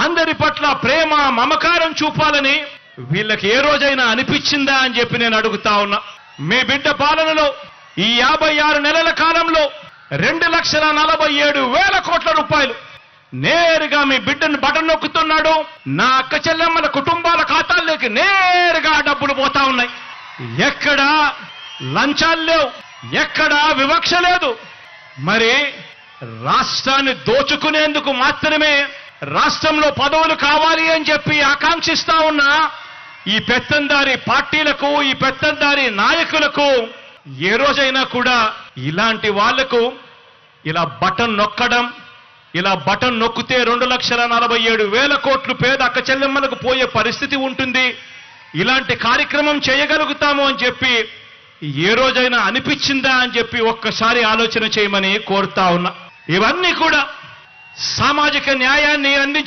అందరి పట్ల ప్రేమ మమకారం చూపాలని వీళ్ళకి ఏ రోజైనా అనిపించిందా అని చెప్పి నేను అడుగుతా ఉన్నా. మీ బిడ్డ పాలనలో ఈ 56 నెలల కాలంలో 2,47,000 కోట్ల రూపాయలు నేరుగా మీ బిడ్డను బటన్ నొక్కుతున్నాడు. నా అక్క చెల్లెమ్మల కుటుంబాల ఖాతాల్లోకి నేరుగా డబ్బులు పోతా ఉన్నాయి. ఎక్కడా లంచాలు లేవు, ఎక్కడా వివక్ష లేదు. మరి రాష్ట్రాన్ని దోచుకునేందుకు మాత్రమే రాష్ట్రంలో పదవులు కావాలి అని చెప్పి ఆకాంక్షిస్తా ఉన్న ఈ పెత్తందారి పార్టీలకు, ఈ పెత్తందారి నాయకులకు ఏ రోజైనా కూడా ఇలాంటి వాళ్లకు ఇలా బటన్ నొక్కడం, ఇలా బటన్ నొక్కితే 2,47,000 కోట్లు పేద అక్క చెల్లెమ్మలకు పోయే పరిస్థితి ఉంటుంది, ఇలాంటి కార్యక్రమం చేయగలుగుతాము అని చెప్పి ఏ రోజైనా అనిపించిందా అని చెప్పి ఒక్కసారి ఆలోచన చేయమని కోరుతా ఉన్నా. ఇవన్నీ కూడా సామాజిక న్యాయాన్ని